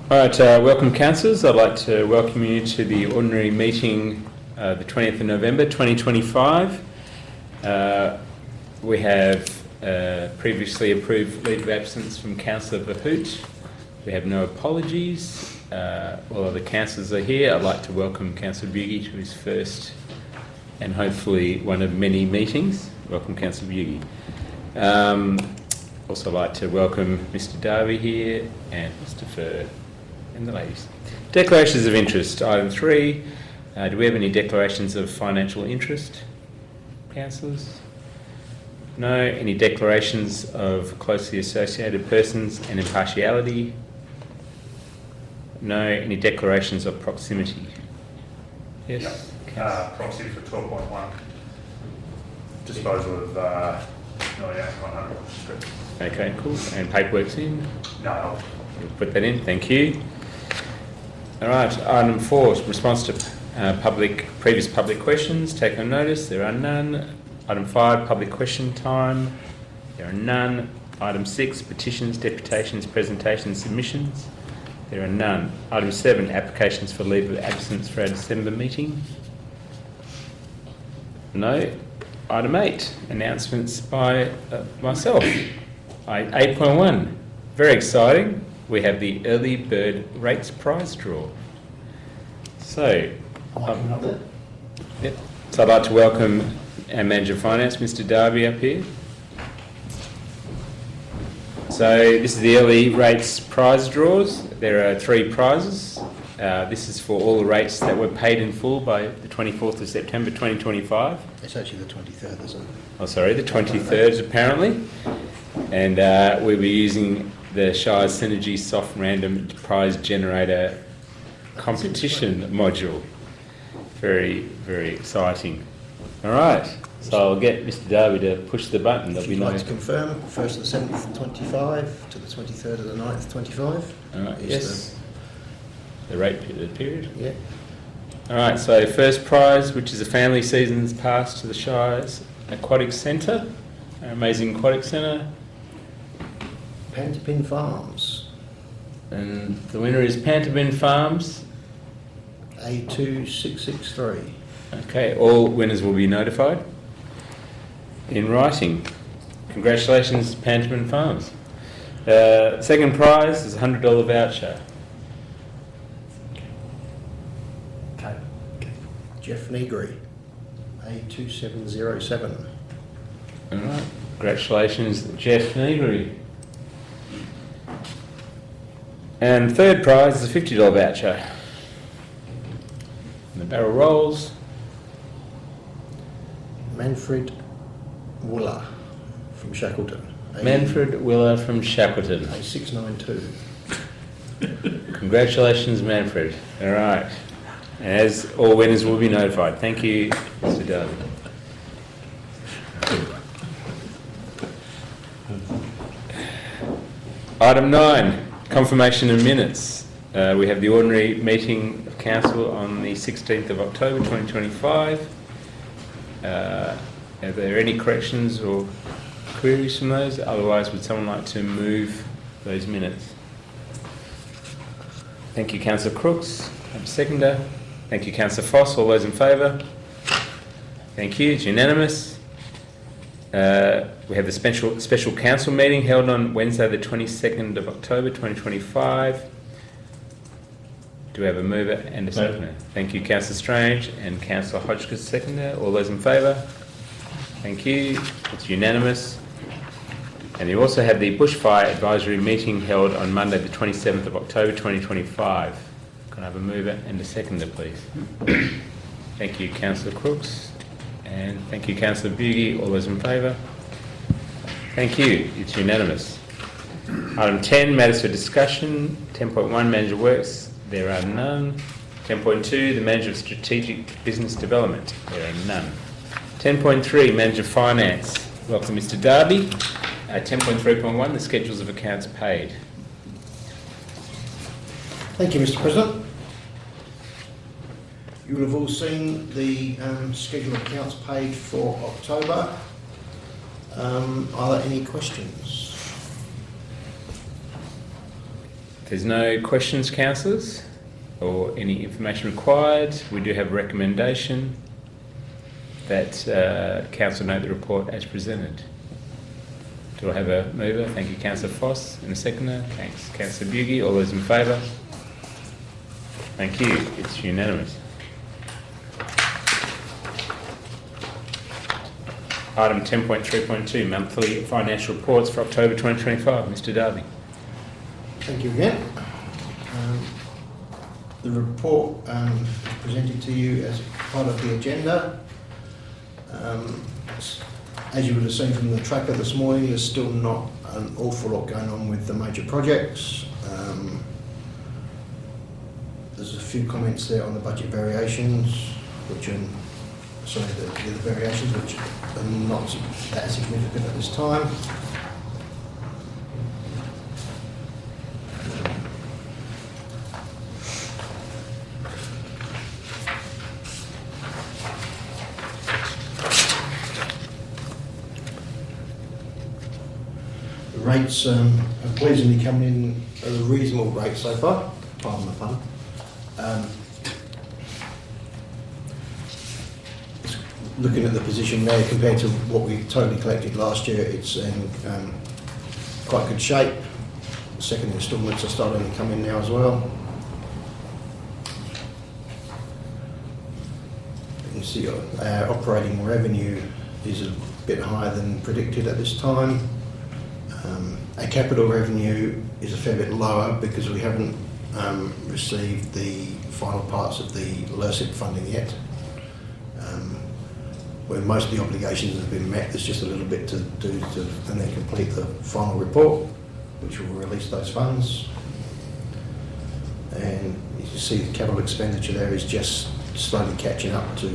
All right, welcome councillors. I'd like to welcome you to the ordinary meeting the 20th of November 2025. We have previously approved leave of absence from Councillor Bahoot. We have no apologies. All other councillors are here. I'd like to welcome Councillor Bugie to his first and hopefully one of many meetings. Welcome Councillor Bugie. Also like to welcome Mr Darby here and Mr Fur. And the ladies. Declarations of interest. Item 3. Do we have any declarations of financial interest? Councillors? No. Any declarations of closely associated persons and impartiality? No. Any declarations of proximity? Yes? Proxy for 12.1. Disposal of 98,100. Okay, cool. And paperwork's in? No. We'll put that in. Thank you. All right, item 4, response to previous public questions. Take on notice, there are none. Item 5, public question time. There are none. Item 6, petitions, deputations, presentations, submissions. There are none. Item 7, applications for leave of absence for our December meeting. No. Item 8, announcements by myself. 8.1, very exciting. We have the early bird rates prize draw. So, so I'd like to welcome our Manager of Finance, Mr Darby, up here. So this is the early rates prize draws. There are 3 prizes. This is for all the rates that were paid in full by the 24th of September 2025. It's actually the 23rd, isn't it? Oh, sorry, the 23rd apparently. And we'll be using the Shire Synergy Soft Random Prize Generator competition module. Very, very exciting. All right, so I'll get Mr Darby to push the button. Would you like to confirm 1st of the 7th 25 to the 23rd of the 9th 25? All right, yes. The rate period? Yeah. All right, so first prize, which is a family seasons pass to the Shire's Aquatic Centre, our amazing aquatic centre. Pantapin Farms. And the winner is Pantapin Farms. A2663. Okay, all winners will be notified in writing. Congratulations, Pantapin Farms. Second prize is a $100 voucher. Okay. Jeff Negri. A2707. All right, congratulations, Jeff Negri. And third prize is a $50 voucher. And the barrel rolls. Manfred Wooler from Shackleton. Manfred Willer from Shackleton. A692. Congratulations, Manfred. All right. As all winners will be notified. Thank you, Mr Darby. Item 9, confirmation of minutes. We have the ordinary meeting of council on the 16th of October 2025. Are there any corrections or queries from those? Otherwise, would someone like to move those minutes? Thank you, Councillor Crooks. Seconder. Thank you, Councillor Foss. All those in favour? Thank you. It's unanimous. We have the special council meeting held on Wednesday the 22nd of October 2025. Do we have a mover and a seconder? Thank you, Councillor Strange and Councillor Hodgkins, seconder. All those in favour? Thank you. It's unanimous. And you also have the Bushfire Advisory meeting held on Monday the 27th of October 2025. Can I have a mover and a seconder, please? Thank you, Councillor Crooks. And thank you, Councillor Bugie. All those in favour? Thank you. It's unanimous. Item 10, matters for discussion. 10.1, Manager Works. There are none. 10.2, the Manager of Strategic Business Development. There are none. 10.3, Manager of Finance. Welcome, Mr Darby. 10.3.1, the schedules of accounts paid. Thank you, Mr President. You will have all seen the schedule of accounts paid for October. Are there any questions? If there's no questions, councillors, or any information required, we do have a recommendation that council note the report as presented. Do I have a mover? Thank you, Councillor Foss, and a seconder. Thanks, Councillor Bugie. All those in favour? Thank you. It's unanimous. Item 10.3.2, monthly financial reports for October 2025. Mr. Darby. Thank you again. The report is presented to you as part of the agenda. As you would have seen from the tracker this morning, there's still not an awful lot going on with the major projects. There's a few comments there on the budget variations, which are, sorry, the variations which are not that significant at this time. Rates have pleasingly come in at a reasonable rate so far, pardon the pun. Looking at the position there compared to what we totally collected last year, it's in quite good shape. The second instalments are starting to come in now as well. You can see our operating revenue is a bit higher than predicted at this time. Our capital revenue is a fair bit lower because we haven't received the final parts of the LRSIP funding yet. Where most of the obligations have been met, there's just a little bit to do and then complete the final report, which will release those funds. And you can see the capital expenditure there is just slowly catching up to,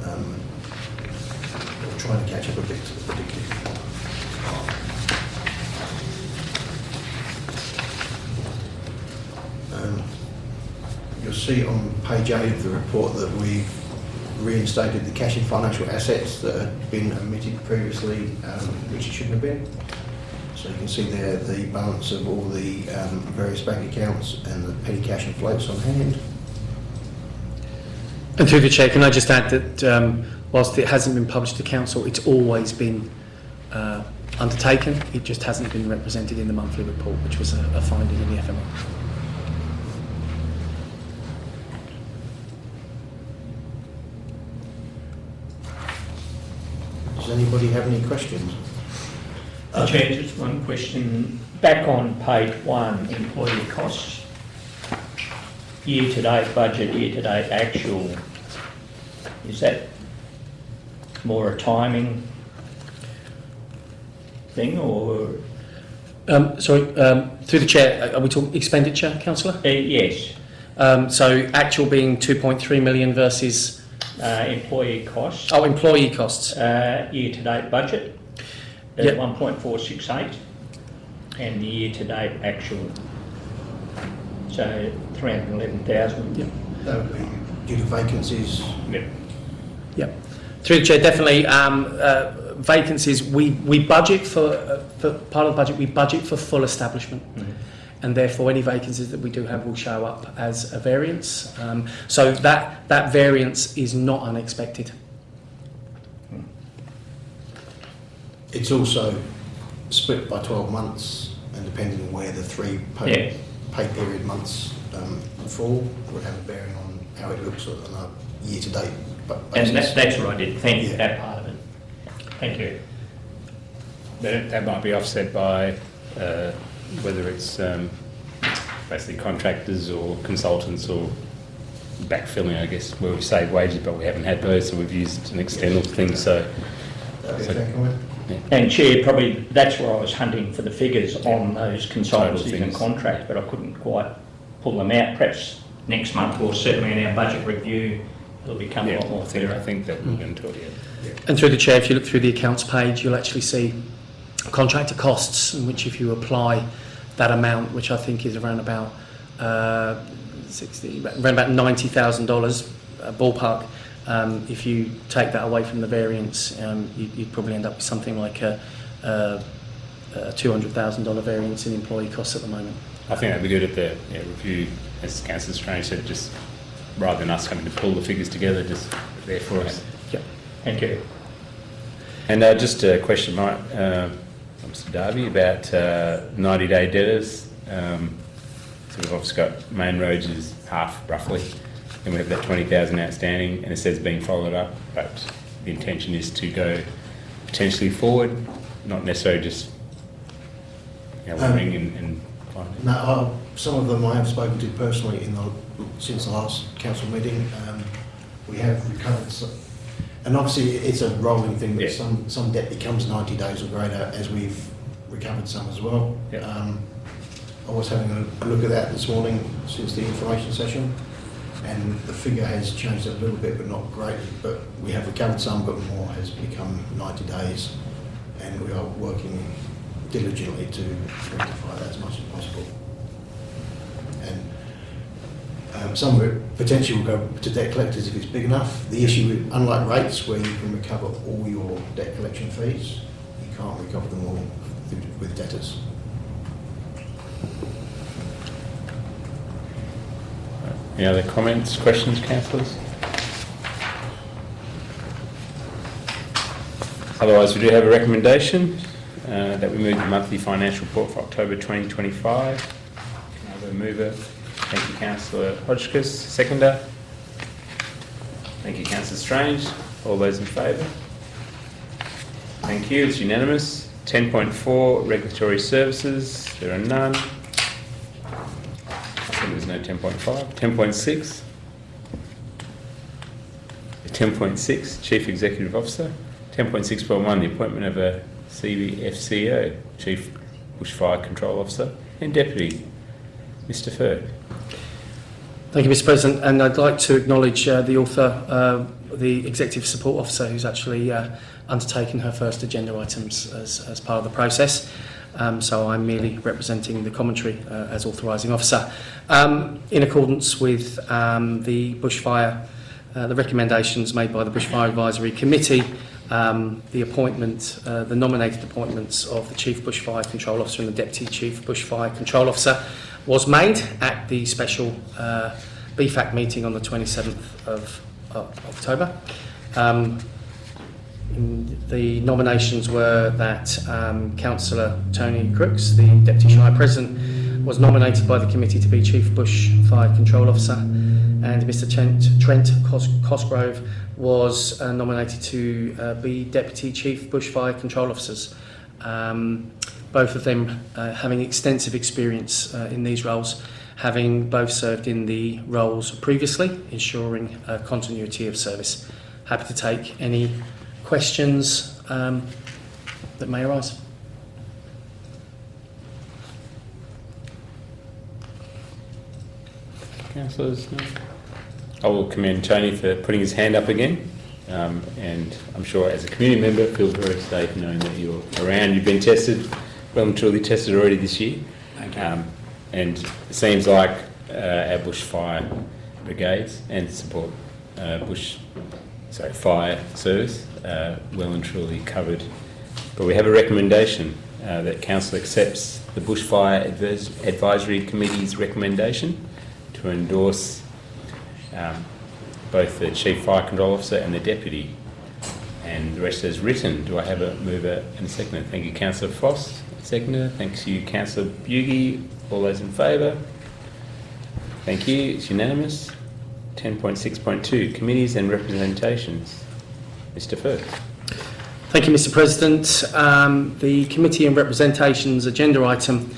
or trying to catch up a bit to the predicted. You'll see on page 8 of the report that we've reinstated the cash and financial assets that had been omitted previously, which it shouldn't have been. So you can see there the balance of all the various bank accounts and the petty cash and floats on hand. And through the Chair, can I just add that whilst it hasn't been published to Council, it's always been undertaken. It just hasn't been represented in the monthly report, which was a finding in the FMO. Does anybody have any questions? Chair, just one question. Back on page 1, employee costs. Year-to-date budget, year-to-date actual. Is that more a timing thing or? Through the Chair, are we talking expenditure, Councillor? Yes. So actual being 2.3 million versus... employee costs. Oh, employee costs. Year-to-date budget at Yep. 1.468 and the year-to-date actual. So 311,000. Yep. That would be due to vacancies. Yep. Yep. Through the Chair, definitely vacancies. We budget for part of the budget. We budget for full establishment, and therefore any vacancies that we do have will show up as a variance. So that variance is not unexpected. It's also split by 12 months, and depending on where the 3 pay period months fall, would have a bearing on how it looks on a year-to-date basis. And that's what I did. Thank you, Yeah. that part of it. Thank you. But that might be offset by whether it's basically contractors or consultants or backfilling, I guess, where we save wages, but we haven't had those, so we've used an external thing. So, That'd be a fair comment. And Chair, probably that's where I was hunting for the figures on those consultancies Total and things. contracts, but I couldn't quite pull them out. Perhaps next month or certainly in our budget review, it'll become a lot more I clear. think that we're going to talk. And through the Chair, if you look through the accounts page, you'll actually see contractor costs, in which if you apply that amount, which I think is around about around about $90,000 ballpark, if you take that away from the variance, you'd probably end up with something like a $200,000 variance in employee costs at the moment. I think that'd be good at the review, as Councillor Strange said, just rather than us having to pull the figures together, just there for us. Yep. Thank you. And just a question, Mike, from Mr Darby about 90-day debtors. So we've obviously got main roads is half roughly, and we have that 20,000 outstanding, and it says being followed up, but the intention is to go potentially forward, not necessarily just ring and find. No, some of them I have spoken to personally since the last council meeting. We have recovered some, and obviously it's a rolling thing, but Yeah. some debt becomes 90 days or greater as we've recovered some as well. Yeah. I was having a look at that this morning since the information session, and the figure has changed a little bit, but not greatly. But we have recovered some, but more has become 90 days, and we are working diligently to rectify that as much as possible. And some of it potentially will go to debt collectors if it's big enough. The issue, with, unlike rates where you can recover all your debt collection fees, you can't recover them all with debtors. Any other comments, questions, councillors? Otherwise, we do have a recommendation that we move the monthly financial report for October 2025. Can I have a mover? Thank you, Councillor Hodgkiss. Seconder? Thank you, Councillor Strange. All those in favour? Thank you, it's unanimous. 10.4, regulatory services. There are none. There's no 10.5. 10.6. 10.6, Chief Executive Officer. 10.6.1, the appointment of a CBFCO, Chief Bushfire Control Officer, and Deputy. Mr Ferg. Thank you, Mr President, and I'd like to acknowledge the author, the Executive Support Officer, who's actually undertaken her first agenda items as part of the process. So I'm merely representing the commentary as authorising officer. In accordance with the bushfire, the recommendations made by the Bushfire Advisory Committee, the appointment, the nominated appointments of the Chief Bushfire Control Officer and the Deputy Chief Bushfire Control Officer was made at the special BFAC meeting on the 27th of October. The nominations were that Councillor Tony Crooks, the Deputy Shire President, was nominated by the committee to be Chief Bushfire Control Officer, and Mr Trent Cosgrove was nominated to be Deputy Chief Bushfire Control Officers. Both of them having extensive experience in these roles, having both served in the roles previously, ensuring continuity of service. Happy to take any questions that may arise. Councillors? No? I will commend Tony for putting his hand up again, and I'm sure as a community member feels very safe knowing that you're around. You've been tested, well and truly tested already this year. Thank you. And it seems like our bushfire brigades and support fire service well and truly covered. But we have a recommendation that Council accepts the Bushfire Advisory Committee's recommendation to endorse both the Chief Fire Control Officer and the Deputy, and the rest as written. Do I have a mover and a seconder? Thank you, Councillor Foss. Seconder. Thanks you, Councillor Bugie. All those in favour? Thank you. It's unanimous. 10.6.2, Committees and Representations. Mr Firth. Thank you, Mr President. The Committee and Representations agenda item,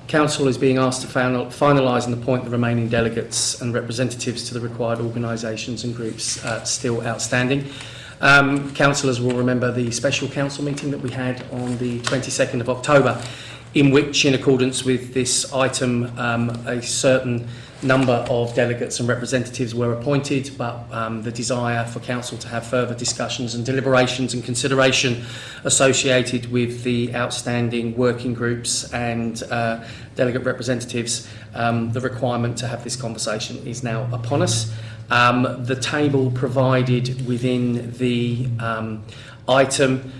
Council is being asked to finalise and appoint the remaining delegates and representatives to the required organisations and groups still outstanding. Councillors will remember the special council meeting that we had on the 22nd of October, in which, in accordance with this item, a certain number of delegates and representatives were appointed, but the desire for Council to have further discussions and deliberations and consideration associated with the outstanding working groups and delegate representatives, the requirement to have this conversation is now upon us. The table provided within the item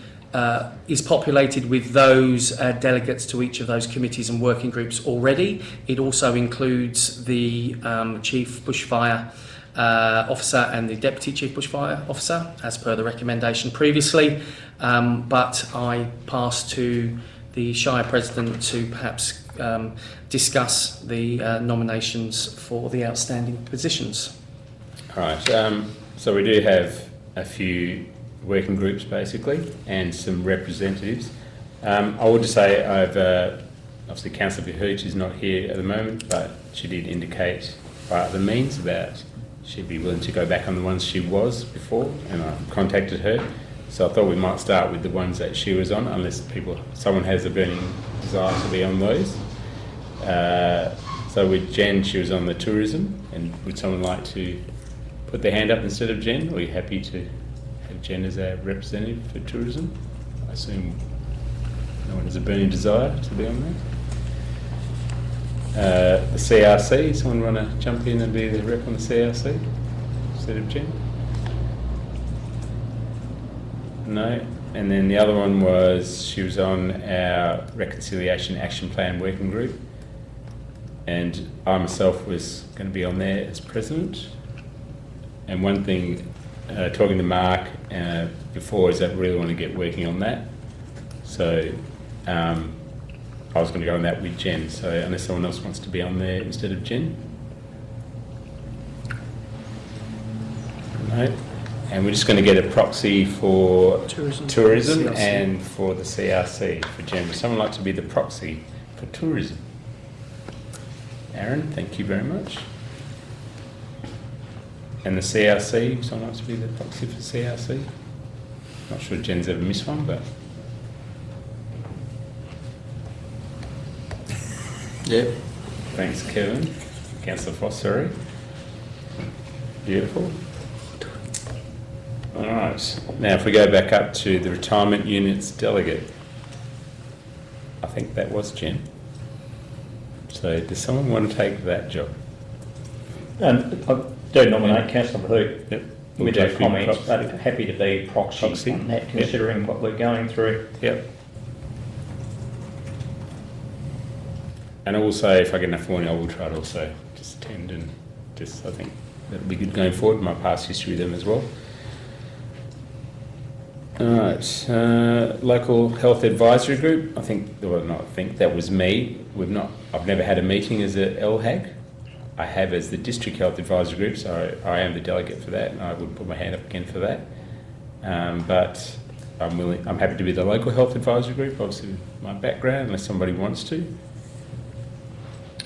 is populated with those delegates to each of those committees and working groups already. It also includes the Chief Bushfire Officer and the Deputy Chief Bushfire Officer, as per the recommendation previously. But I pass to the Shire President to perhaps discuss the nominations for the outstanding positions. All right, so we do have a few working groups basically and some representatives. I would just say obviously Councillor Verhooch is not here at the moment, but she did indicate by other means that she'd be willing to go back on the ones she was before, and I contacted her. So I thought we might start with the ones that she was on, unless someone has a burning desire to be on those. So with Jen, she was on the tourism, and would someone like to put their hand up instead of Jen? Or are you happy to have Jen as our representative for tourism? I assume no one has a burning desire to be on that. The CRC, someone want to jump in and be the rep on the CRC instead of Jen? No. And then the other one was, she was on our Reconciliation Action Plan working group, and I myself was going to be on there as president. And one thing, talking to Mark before, is that I really want to get working on that. So I was going to go on that with Jen, so unless someone else wants to be on there instead of Jen. No. And we're just going to get a proxy for tourism CRC. and for the CRC for Jen. Would someone like to be the proxy for tourism? Aaron, thank you very much. And the CRC, would someone like to be the proxy for CRC? Not sure Jen's ever missed one, but... Yep. Thanks, Kevin. Councillor Foss, sorry. Beautiful. All right. Now, if we go back up to the retirement units delegate, I think that was Jen. So, does someone want to take that job? I do nominate Councillor Verhooch Yep. with do her a few comments, proxies. but happy to be proxy on that, considering what we're going through. Yep. And also, if I get enough warning, I will try to also just attend and just, I think that'll be good going forward, my past history with them as well. Alright, local health advisory group, that was me. I've never had a meeting as a LHAG. I have as the district health advisory group, so I am the delegate for that, and I would put my hand up again for that. But I'm happy to be the local health advisory group, obviously with my background, unless somebody wants to.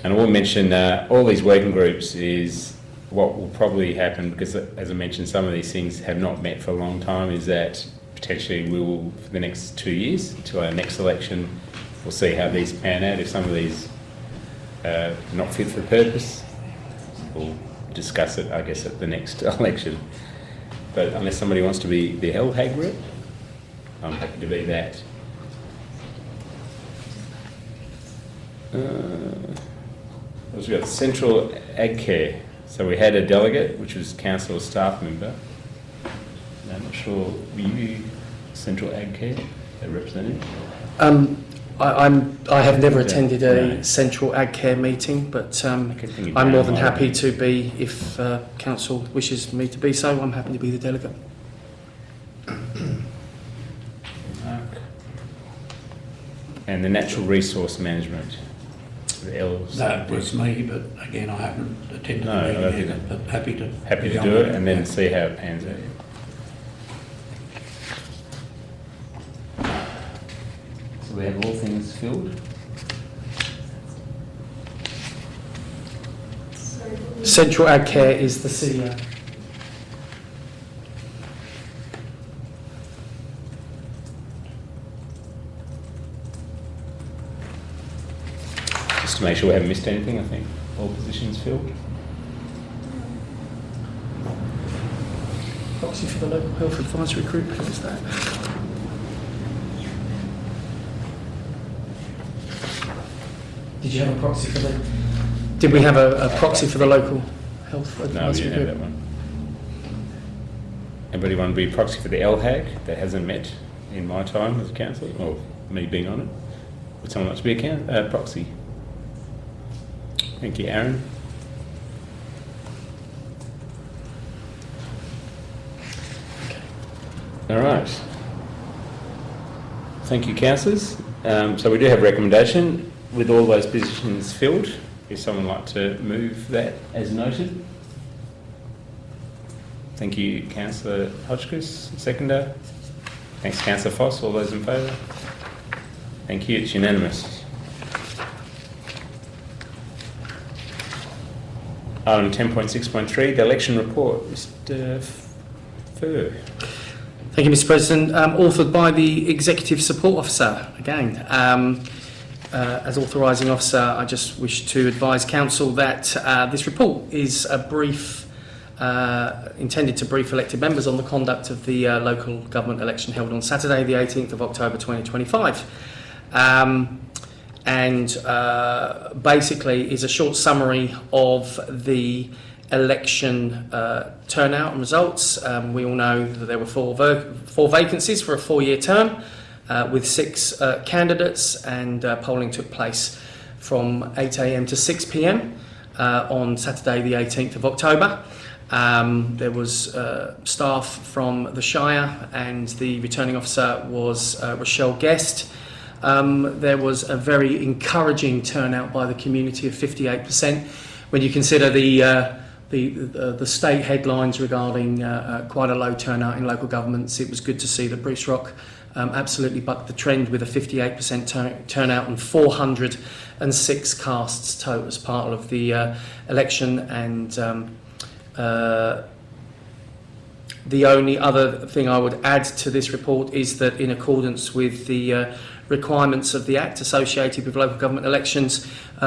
And I will mention all these working groups is what will probably happen, because as I mentioned, some of these things have not met for a long time, is that potentially we will, for the next 2 years, until our next election, we'll see how these pan out. If some of these are not fit for purpose, we'll discuss it, I guess, at the next election. But unless somebody wants to be the LHAG rep, I'm happy to be that. We've got Central Ag Care. So we had a delegate, which was council or staff member. And I'm not sure, were you Central Ag Care, a representative? I have never Yeah, attended no. a central ag care meeting, but I can think I'm more down than my happy way. to be, if council wishes me to be so, I'm happy to be the delegate. Mark. And the natural resource management, the LC. That was me, but again, I haven't attended No, I the don't meeting think either, but happy to. Happy be to on do it that. and then Yeah. see how it pans out. So we have all things filled. Central ag care is the CEO. Just to make sure we haven't missed anything, I think all positions filled. Proxy for the local health advisory group, who is that? Did you have a proxy for the? Did we have a proxy for the local health No, we advisory didn't have group? that one. Anybody want to be proxy for the LHAG that hasn't met? in my time as a councillor, or me being on it. Would someone like to be a proxy? Thank you, Aaron. All right. Thank you, councillors. So we do have a recommendation with all those positions filled. If someone would like to move that as noted. Thank you, Councillor Hotchkiss. Seconder. Thanks, Councillor Foss. All those in favour? Thank you. It's unanimous. Item 10.6.3, the election report. Mr. Furr. Thank you, Mr. President. Authored by the Executive Support Officer. Again, as authorising officer, I just wish to advise Council that this report is a brief, intended to brief elected members on the conduct of the local government election held on Saturday, the 18th of October 2025. Basically is a short summary of the election turnout and results. We all know that there were four vacancies for a 4-year term with 6 candidates, and polling took place from 8 a.m. to 6 p.m. On Saturday the 18th of October. There was staff from the Shire, and the returning officer was Rochelle Guest. There was a very encouraging turnout by the community of 58%. When you consider the state headlines regarding quite a low turnout in local governments, it was good to see that Bruce Rock absolutely bucked the trend with a 58% turnout and 406 casts total as part of the election. And the only other thing I would add to this report is that, in accordance with the requirements of the Act associated with local government elections,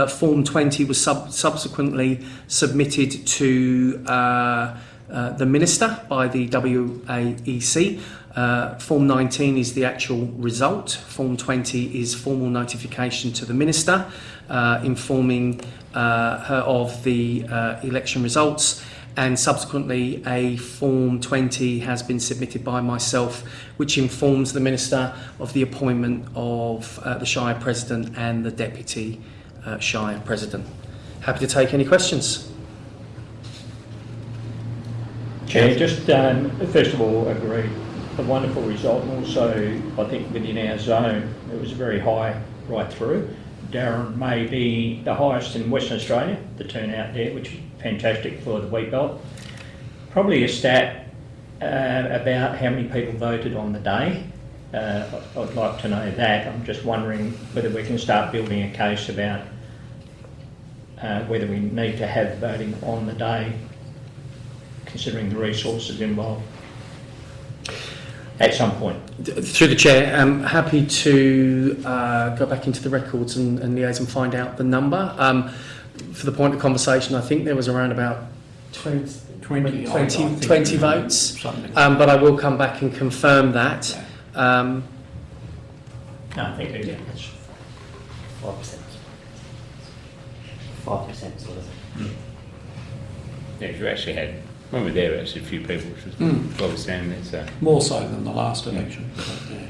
Form 20 was subsequently submitted to the Minister by the WAEC. Form 19 is the actual result. Form 20 is formal notification to the Minister, informing her of the election results. And subsequently a Form 20 has been submitted by myself, which informs the Minister of the appointment of the Shire President and the Deputy Shire President. Happy to take any questions. Chair, just first of all, agree. A wonderful result, and also I think within our zone it was very high right through. Darren may be the highest in Western Australia, the turnout there, which is fantastic for the wheat belt. Probably a stat about how many people voted on the day. I'd like to know that. I'm just wondering whether we can start building a case about whether we need to have voting on the day, considering the resources involved. At some point. Through the Chair, I'm happy to go back into the records and liaise and find out the number. For the point of conversation, I think there was around about 20 votes, Something. but I will come back and confirm that. No, I think it's 5%. 5% sort of thing. Yeah, you actually had, when we were there, actually a few people, which was well standing there. So. More so than the last election. But, yeah.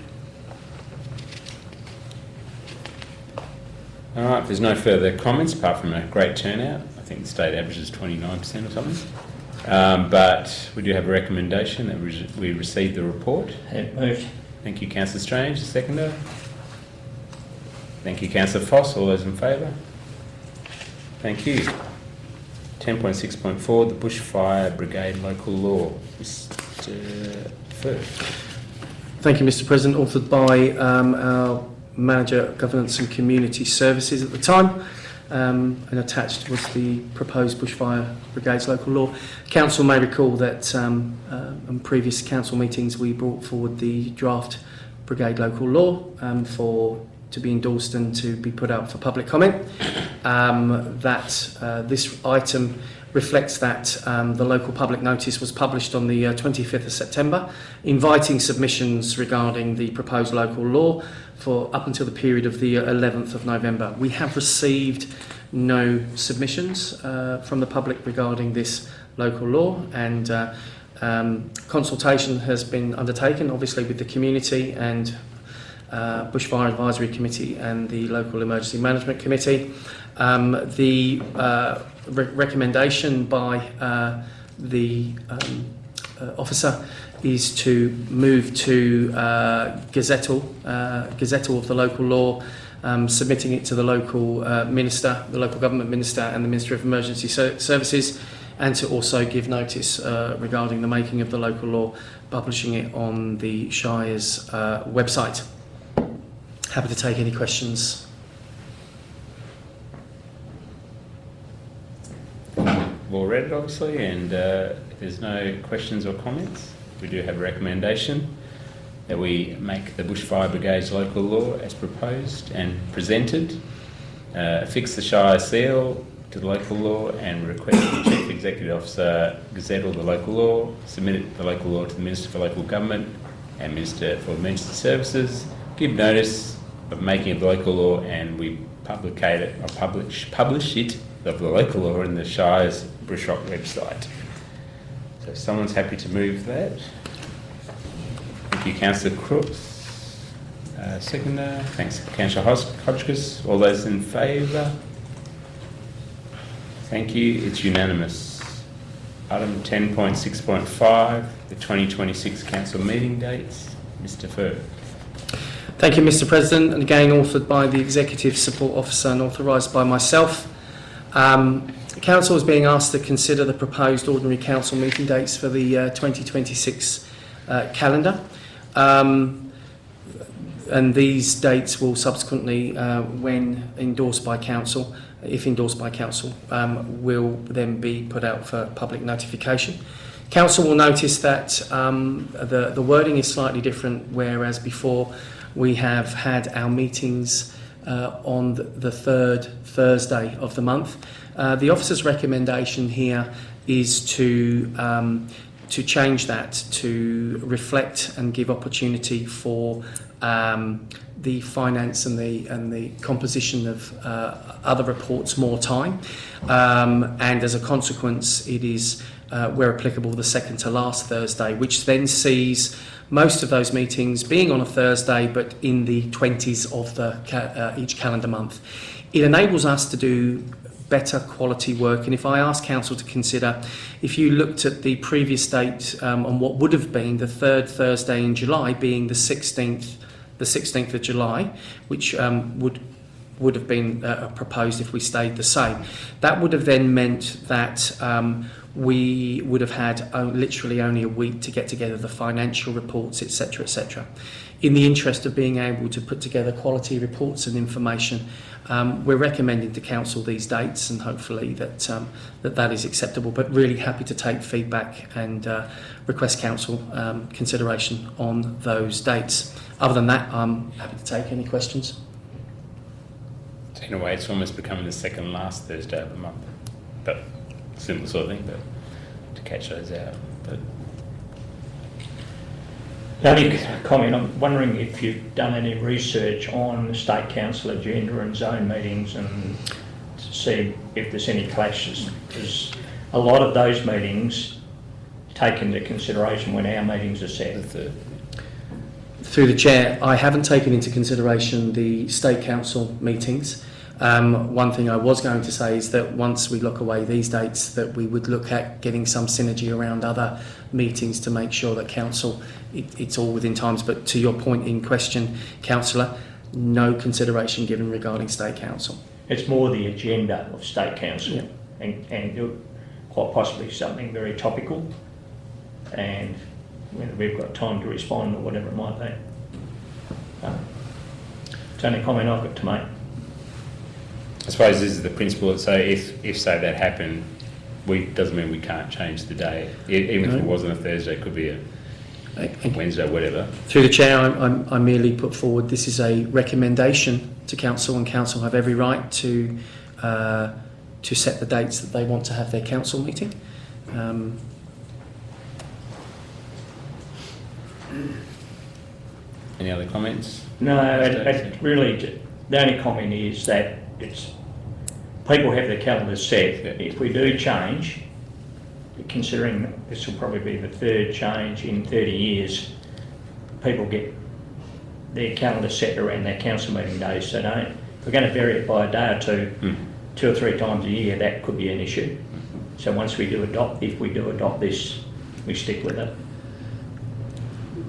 All right, if there's no further comments, apart from a great turnout. I think the state average is 29% or something. But we do have a recommendation that we receive the report. moved. Thank you, Councillor Strange. Seconder. Thank you, Councillor Foss. All those in favour? Thank you. 10.6.4, the Bushfire Brigade Local Law. Mr. Firth. Thank you, Mr. President. Authored by our Manager of Governance and Community Services at the time, and attached was the proposed Bushfire Brigades Local Law. Council may recall that in previous council meetings we brought forward the draft Brigade Local Law to be endorsed and to be put out for public comment. This item reflects that the local public notice was published on the 25th of September, inviting submissions regarding the proposed local law for up until the period of the 11th of November. We have received no submissions from the public regarding this local law, and Consultation has been undertaken, obviously, with the community and Bushfire Advisory Committee and the Local Emergency Management Committee. The recommendation by the officer is to move to gazettal of the local law, submitting it to the local minister, the local government minister and the Minister of Emergency Services, and to also give notice regarding the making of the local law, publishing it on the Shire's website. Happy to take any questions. We've all read it, obviously, and if there's no questions or comments, we do have a recommendation that we make the Bushfire Brigade's local law as proposed and presented, fix the Shire seal to the local law, and request the Chief Executive Officer gazettal the local law, submit the local law to the Minister for Local Government and Minister for Emergency Services, give notice of making of the local law, and we publish it of the local law in the Shire's Bushrock website. So if someone's happy to move that. Thank you, Councillor Crooks. Seconder. Thanks, Councillor Hodgkins. All those in favour? Thank you. It's unanimous. Item 10.6.5, the 2026 Council meeting dates. Mr. Furr. Thank you, Mr. President, and again authored by the Executive Support Officer and authorised by myself. Council is being asked to consider the proposed ordinary council meeting dates for the 2026 calendar, and these dates will subsequently, when endorsed by council, if endorsed by council, will then be put out for public notification. Council will notice that the wording is slightly different, whereas before we have had our meetings on the third Thursday of the month. The officer's recommendation here is to change that to reflect and give opportunity for the finance and the composition of other reports more time, and as a consequence, it is where applicable the second to last Thursday, which then sees most of those meetings being on a Thursday, but in the 20s of each calendar month. It enables us to do better quality work, and if I ask council to consider, if you looked at the previous date on what would have been the third Thursday in July being the 16th of July, which would have been proposed if we stayed the same. That would have then meant that we would have had literally only a week to get together the financial reports, etc., etc. In the interest of being able to put together quality reports and information, we're recommending to council these dates, and hopefully that is acceptable, but really happy to take feedback and request council consideration on those dates. Other than that, I'm happy to take any questions. So in a way, it's almost becoming the second last Thursday of the month. But simple sort of thing, but to catch those out. But The only comment, I'm wondering if you've done any research on the State Council agenda and zone meetings and to see if there's any clashes, because a lot of those meetings take into consideration when our meetings are set. Through the chair, I haven't taken into consideration the State Council meetings. One thing I was going to say is that once we lock away these dates, that we would look at getting some synergy around other meetings to make sure that council, it's all within times. But to your point in question, councillor, no consideration given regarding State Council. It's more the agenda of State Council, Yeah. and quite possibly something very topical, and whether we've got time to respond or whatever it might be. It's only a comment I've got to make. I suppose this is the principle. So if say that happened, doesn't mean we can't change the day. Even if it wasn't a Thursday, it could be a Wednesday, whatever. Through the chair, I merely put forward this is a recommendation to council, and council have every right to set the dates that they want to have their council meeting. Any other comments? No, it really, the only comment is that it's people have their calendars set. If we do change, considering this will probably be the third change in 30 years, people get their calendar set around their council meeting days, so don't, if we're going to vary it by a day or two or three times a year, that could be an issue. So once we do adopt, if we do adopt this, we stick with it.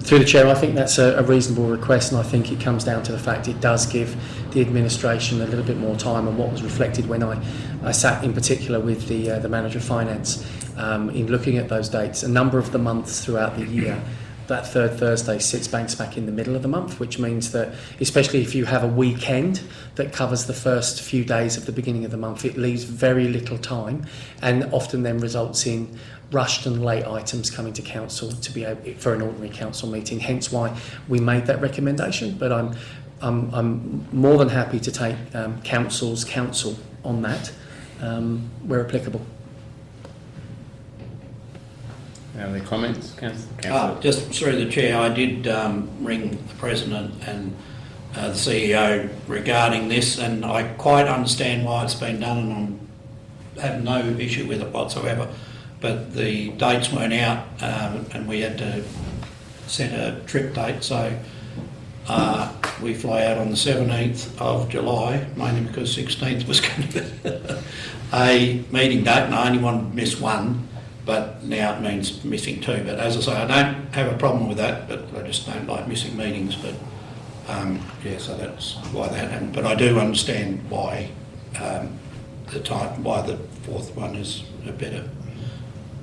Through the Chair, I think that's a reasonable request, and I think it comes down to the fact it does give the administration a little bit more time, and what was reflected when I sat in particular with the Manager of Finance in looking at those dates. A number of the months throughout the year, that third Thursday sits bang smack in the middle of the month, which means that, especially if you have a weekend that covers the first few days of the beginning of the month, it leaves very little time, and often then results in rushed and late items coming to council to be able for an ordinary council meeting. Hence why we made that recommendation. But I'm more than happy to take council's counsel on that where applicable. Any other comments, Councillor? Just through the chair, I did ring the President and the CEO regarding this, and I quite understand why it's been done, and I have no issue with it whatsoever. But the dates weren't out, and we had to set a trip date, so we fly out on the 17th of July, mainly because 16th was going to be a meeting date, and I only wanted to miss one, but now it means missing two. But as I say, I don't have a problem with that, but I just don't like missing meetings. But yeah, so that's why that happened. But I do understand why why the fourth one is a better.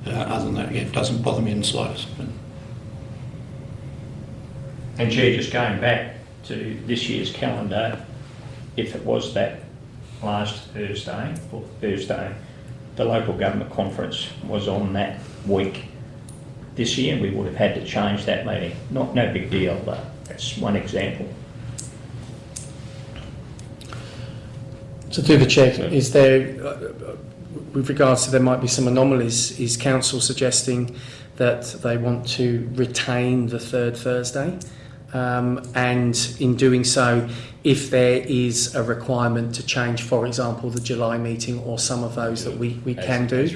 Other than that, yeah, it doesn't bother me in the slightest. But. And Chair, just going back to this year's calendar, if it was that last Thursday, or Thursday, the local government conference was on that week this year, we would have had to change that meeting. No big deal, but that's one example. So through the Chair, is there, with regards to there might be some anomalies, is Council suggesting that they want to retain the third Thursday? And in doing so, if there is a requirement to change, for example, the July meeting or some of those that we can do,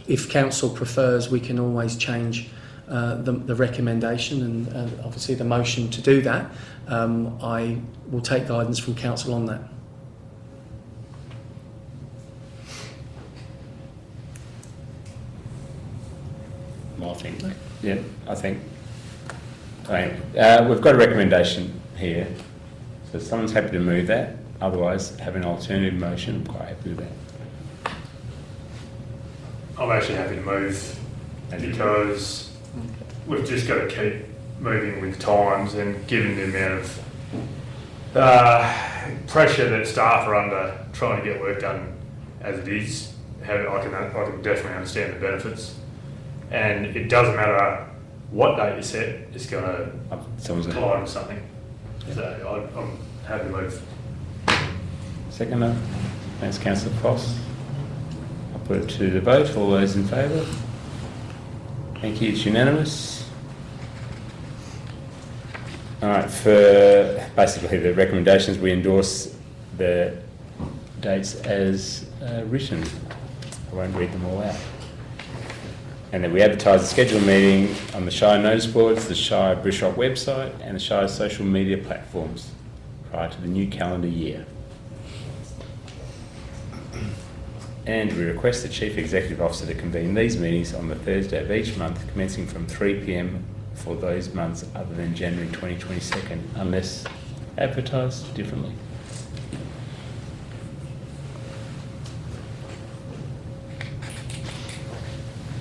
if Council prefers, we can always change the recommendation and obviously the motion to do that. I will take guidance from Council on that. I think we've got a recommendation here, so someone's happy to move that. Otherwise, have an alternative motion. I'm quite happy with that. I'm actually happy to move because we've just got to keep moving with times, and given the amount of pressure that staff are under trying to get work done as it is, I can definitely understand the benefits. And it doesn't matter what date you set, it's going to collide with something. So I'm happy to move. Seconder. Thanks, Councillor Foss. I'll put it to the vote. All those in favour? Thank you. It's unanimous. All right, for basically the recommendations, we endorse the dates as written. I won't read them all out. And then we advertise the scheduled meeting on the Shire notice boards, the Shire Bishop website and the Shire social media platforms prior to the new calendar year. And we request the Chief Executive Officer to convene these meetings on the Thursday of each month, commencing from 3 p.m. for those months other than January 2022, unless advertised differently.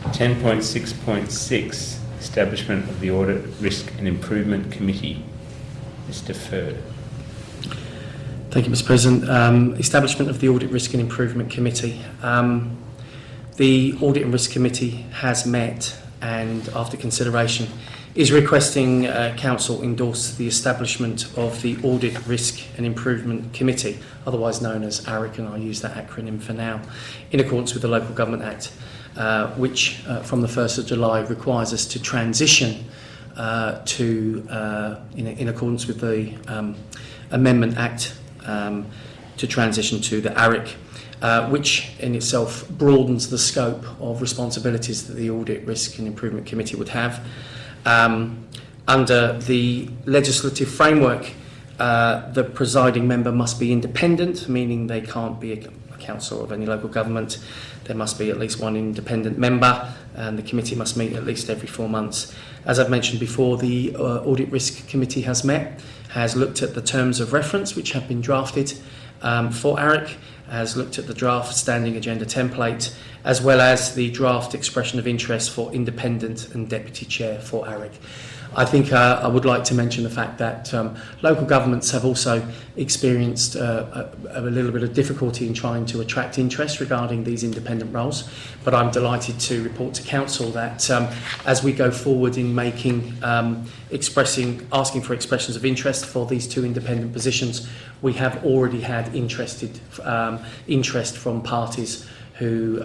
(10.6.6) Establishment of the Audit, Risk and Improvement Committee. Mr. Furr. Thank you, Mr. President. Establishment of the Audit, Risk and Improvement Committee. The Audit and Risk Committee has met and, after consideration, is requesting Council endorse the establishment of the Audit, Risk and Improvement Committee, otherwise known as ARIC, and I'll use that acronym for now, in accordance with the Local Government Act, which from the 1st of July requires us to transition in accordance with the Amendment Act to transition to the ARIC, which in itself broadens the scope of responsibilities that the Audit, Risk and Improvement Committee would have. Under the legislative framework, the presiding member must be independent, meaning they can't be a councillor of any local government. There must be at least one independent member, and the committee must meet at least every 4 months. As I've mentioned before, the Audit Risk Committee has met, has looked at the terms of reference which have been drafted for ARIC, has looked at the draft standing agenda template, as well as the draft expression of interest for independent and deputy chair for ARIC. I think I would like to mention the fact that local governments have also experienced a little bit of difficulty in trying to attract interest regarding these independent roles, but I'm delighted to report to Council that as we go forward in making, asking for expressions of interest for these 2 independent positions, we have already had interest from parties who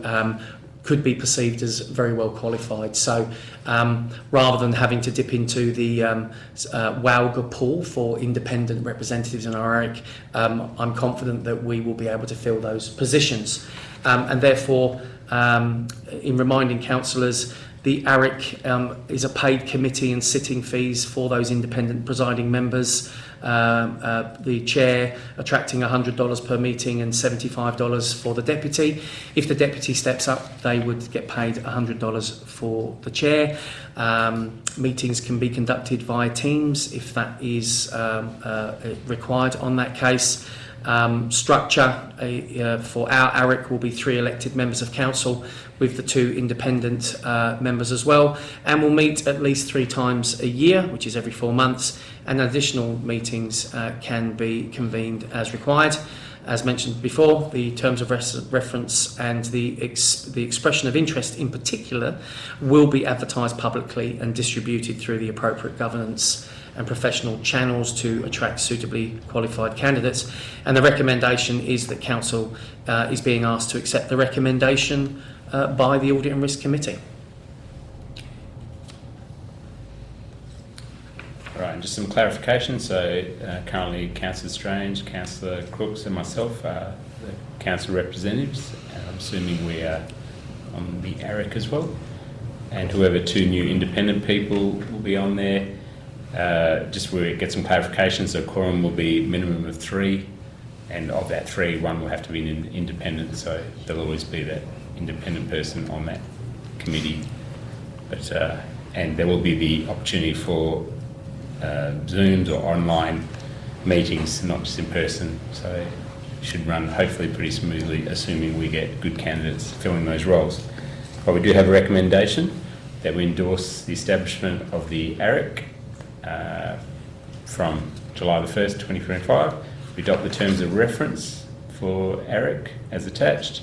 could be perceived as very well qualified. So rather than having to dip into the WALGA pool for independent representatives in our ARIC, I'm confident that we will be able to fill those positions. And therefore, in reminding councillors, the ARIC is a paid committee, and sitting fees for those independent presiding members. The chair attracting $100 per meeting and $75 for the deputy. If the deputy steps up, they would get paid $100 for the chair. Meetings can be conducted via Teams if that is required on that case. Structure for our ARIC will be 3 elected members of council with the 2 independent members as well, and we'll meet at least 3 times a year, which is every 4 months, and additional meetings can be convened as required. As mentioned before, the terms of reference and the expression of interest in particular will be advertised publicly and distributed through the appropriate governance and professional channels to attract suitably qualified candidates. And the recommendation is that Council is being asked to accept the recommendation by the Audit and Risk Committee. All right, and just some clarification. So currently Councillor Strange, Councillor Crooks and myself are the council representatives, and I'm assuming we are on the ARIC as well. And whoever 2 new independent people will be on there. Just where we get some clarification, so quorum will be minimum of 3, and of that 3, 1 will have to be an independent, so there'll always be that independent person on that committee. But and there will be the opportunity for Zooms or online meetings, not just in person, so it should run hopefully pretty smoothly, assuming we get good candidates filling those roles. But we do have a recommendation that we endorse the establishment of the ARIC from July the 1st, 2025. We adopt the terms of reference for ARIC as attached.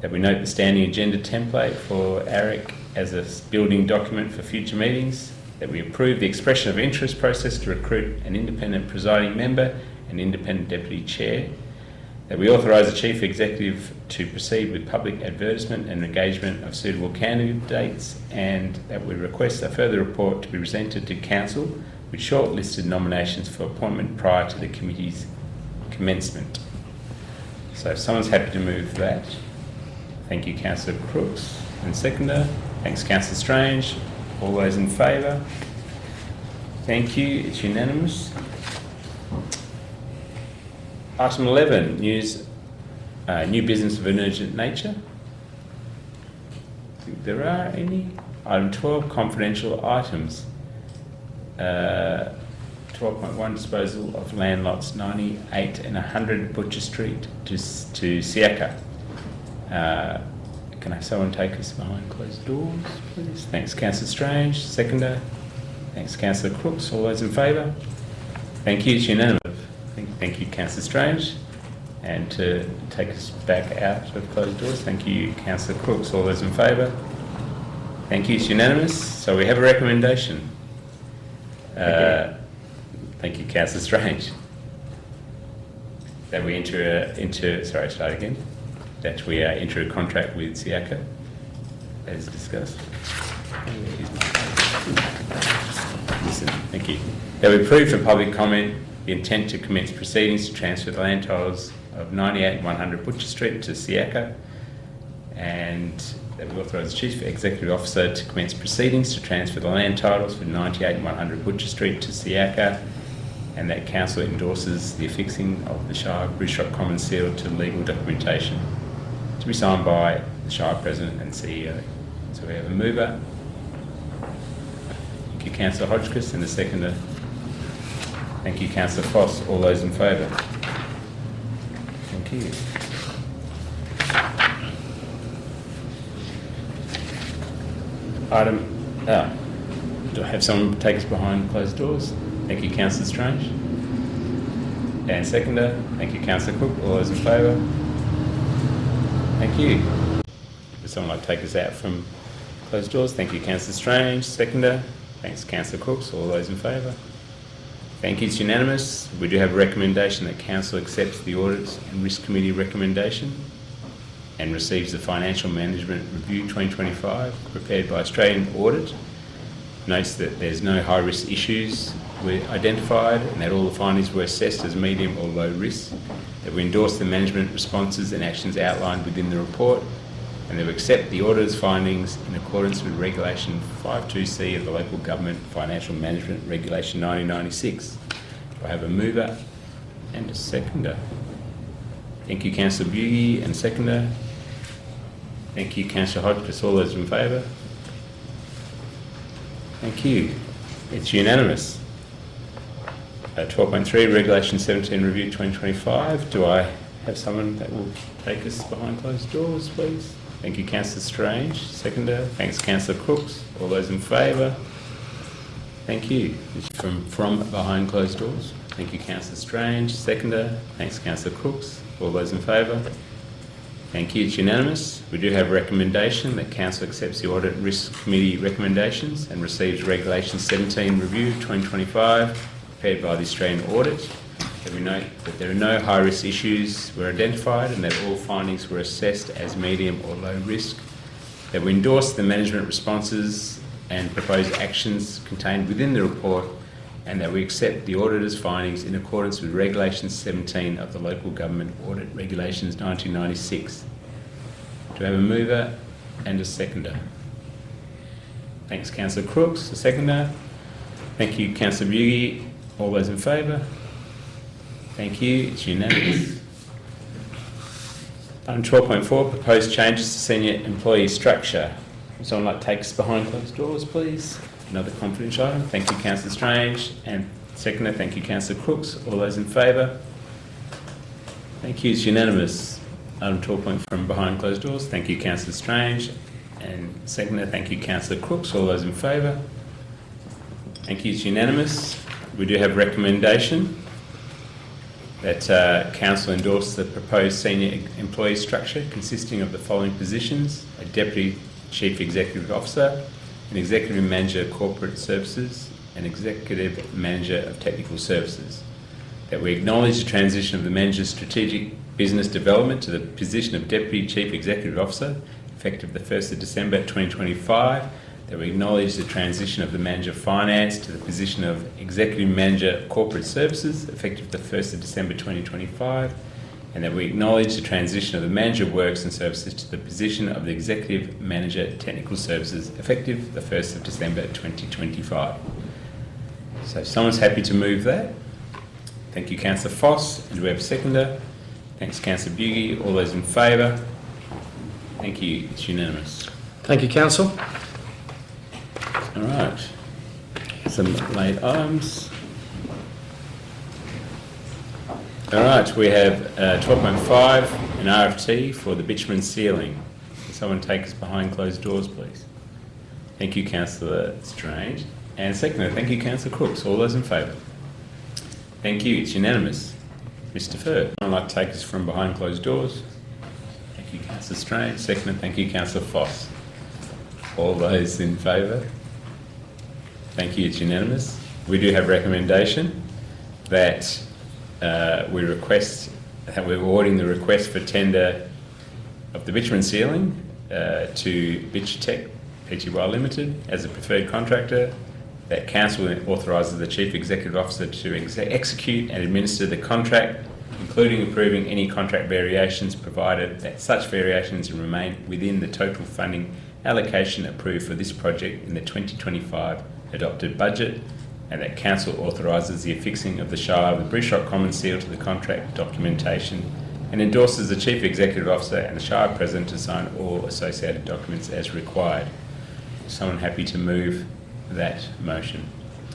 That we note the standing agenda template for ARIC as a building document for future meetings. That we approve the expression of interest process to recruit an independent presiding member and independent deputy chair. That we authorise the Chief Executive to proceed with public advertisement and engagement of suitable candidates, and that we request a further report to be presented to Council with shortlisted nominations for appointment prior to the committee's commencement. So if someone's happy to move that. Thank you, Councillor Crooks. And seconder. Thanks, Councillor Strange. All those in favour? Thank you. It's unanimous. Item 11, new business of an urgent nature. I think there are any. Item 12, confidential items. 12.1, disposal of land lots 98 and 100 Butcher Street to Siaka. Can I have someone take us behind closed doors, please? Thanks, Councillor Strange. Seconder. Thanks, Councillor Crooks. All those in favour? Thank you. It's unanimous. Thank you, Councillor Strange. And to take us back out of closed doors, thank you, Councillor Crooks. All those in favour? Thank you. It's unanimous. So we have a recommendation. Thank you, Councillor Strange. That we enter That we enter a contract with Siaka, as discussed. Listen, thank you. That we approve for public comment the intent to commence proceedings to transfer the land titles of 98 100 Butcher Street to Siaka, and that we authorise the Chief Executive Officer to commence proceedings to transfer the land titles for 98 100 Butcher Street to Siaka, and that Council endorses the affixing of the Shire Bridgeshot Common Seal to legal documentation to be signed by the Shire President and CEO. So we have a mover. Thank you, Councillor Hodgkiss, and a seconder. Thank you, Councillor Foss. All those in favour? Thank you. Do I have someone take us behind closed doors? Thank you, Councillor Strange. And seconder. Thank you, Councillor Cook. All those in favour? Thank you. Would someone like to take us out from closed doors? Thank you, Councillor Strange. Seconder. Thanks, Councillor Cooks. All those in favour? Thank you, it's unanimous. We do have a recommendation that Council accepts the Audit and Risk Committee recommendation and receives the Financial Management Review 2025 prepared by Australian Audit. Notes that there's no high-risk issues were identified and that all the findings were assessed as medium or low risk, that we endorse the management responses and actions outlined within the report, and that we accept the auditor's findings in accordance with Regulation 52C of the Local Government Financial Management Regulation 1996. Do I have a mover and a seconder? Thank you, Councillor Bugie, and seconder. Thank you, Councillor Hodgkiss. All those in favour? Thank you. It's unanimous. 12.3, Regulation 17 Review 2025. Do I have someone that will take us behind closed doors, please? Thank you, Councillor Strange. Seconder. Thanks, Councillor Crooks. All those in favour? Thank you. From behind closed doors. Thank you, Councillor Strange. Seconder. Thanks, Councillor Crooks. All those in favour? Thank you. It's unanimous. We do have a recommendation that Council accepts the Audit and Risk Committee recommendations and receives Regulation 17 Review 2025 prepared by the Australian Audit. That we note that there are no high-risk issues were identified and that all findings were assessed as medium or low risk. That we endorse the management responses and proposed actions contained within the report, and that we accept the auditor's findings in accordance with Regulation 17 of the Local Government Audit Regulations 1996. Do I have a mover and a seconder? Thanks, Councillor Crooks. A seconder. Thank you, Councillor Bugie. All those in favour? Thank you. It's unanimous. Item 12.4, proposed changes to senior employee structure. Would someone like to take us behind closed doors, please? Another confidential item. Thank you, Councillor Strange. And seconder, thank you, Councillor Crooks. All those in favour? Thank you. It's unanimous. Item 12.4, from behind closed doors. Thank you, Councillor Strange. And seconder, thank you, Councillor Crooks. All those in favour? Thank you. It's unanimous. We do have recommendation that Council endorse the proposed senior employee structure consisting of the following positions: a Deputy Chief Executive Officer, an Executive Manager of Corporate Services, an Executive Manager of Technical Services. That we acknowledge the transition of the Manager's Strategic Business Development to the position of Deputy Chief Executive Officer, effective the 1st of December 2025. That we acknowledge the transition of the Manager of Finance to the position of Executive Manager of Corporate Services, effective the 1st of December 2025. And that we acknowledge the transition of the Manager of Works and Services to the position of the Executive Manager Technical Services, effective the 1st of December 2025. So if someone's happy to move that. Thank you, Councillor Foss. And do we have a seconder? Thanks, Councillor Bugie. All those in favour? Thank you. It's unanimous. Thank you, Council. All right. Some late items. All right, we have 12.5, an RFT for the bitumen ceiling. Can someone take us behind closed doors, please? Thank you, Councillor Strange. And secondly, thank you, Councillor Crooks. All those in favour? Thank you. It's unanimous. Mr. Ferd, I'd like to take us from behind closed doors. Thank you, Councillor Strange. Second, thank you, Councillor Foss. All those in favour? Thank you. It's unanimous. We do have recommendation that we're awarding the request for tender of the bitumen ceiling to Bitchtech Pty Limited as a preferred contractor. That Council authorises the Chief Executive Officer to execute and administer the contract including approving any contract variations provided that such variations remain within the total funding allocation approved for this project in the 2025 adopted budget, and that Council authorises the affixing of the Shire of the Bruce-Rock Common Seal to the contract documentation and endorses the Chief Executive Officer and the Shire President to sign all associated documents as required. Is someone happy to move that motion?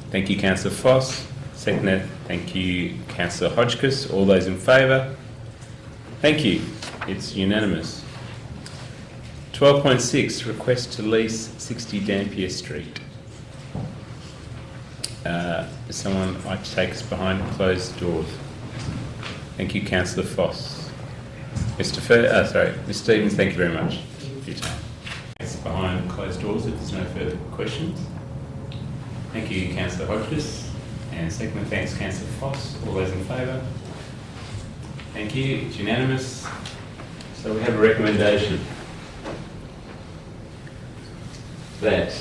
Thank you, Councillor Foss. Seconded. Thank you, Councillor Hodgkiss. All those in favour? Thank you. It's unanimous. 12.6, request to lease 60 Dampier Street. Does someone like to take us behind closed doors? Thank you, Councillor Foss. Ms Stevens, thank you very much for your time. It's behind closed doors if there's no further questions. Thank you, Councillor Hodgkiss. And second, thanks, Councillor Foss. All those in favour? Thank you. It's unanimous. So we have a recommendation that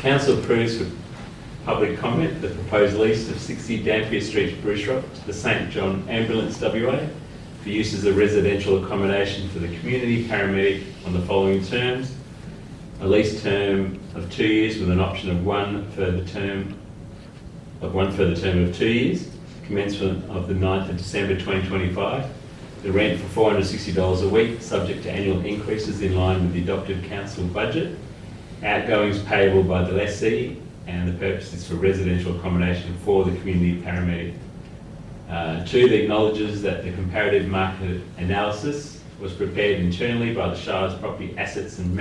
Council approves for public comment the proposed lease of 60 Dampier Street, Bruce-Rock to the St John Ambulance WA for use as a residential accommodation for the community paramedic on the following terms: a lease term of 2 years with an option of one further term of 2 years, commencement of the 9th of December 2025. The rent for $460 a week, subject to annual increases in line with the adopted council budget. Outgoings payable by the lessee, and the purpose is for residential accommodation for the community paramedic. 2, that acknowledges that the comparative market analysis was prepared internally by the Shire's Property Assets and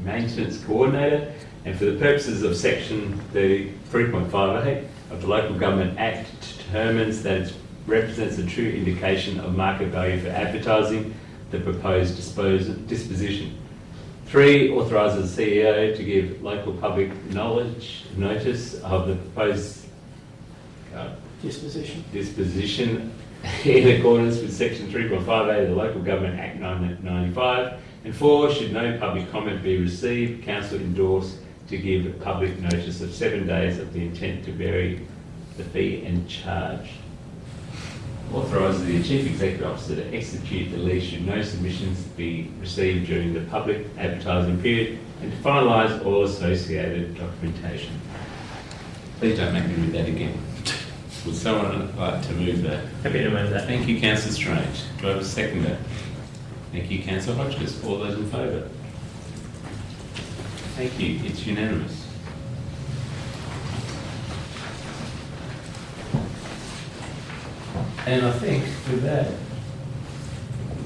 Maintenance Coordinator, and for the purposes of Section 33.58 of the Local Government Act, determines that it represents a true indication of market value for advertising the proposed disposition. 3, authorises the CEO to give local public notice of the proposed disposition in accordance with Section 3.58 of the Local Government Act 1995. And 4, should no public comment be received, Council endorse to give public notice of 7 days of the intent to vary the fee and charge. Authorises the Chief Executive Officer to execute the lease should no submissions be received during the public advertising period, and to finalise all associated documentation. Please don't make me read that again. Would someone like to move that? Happy to move that. Thank you, Councillor Strange. Do I have a seconder? Thank you, Councillor Hodgkiss. All those in favour? Thank you. It's unanimous. And I think with that,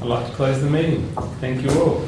I'd like to close the meeting. Thank you all.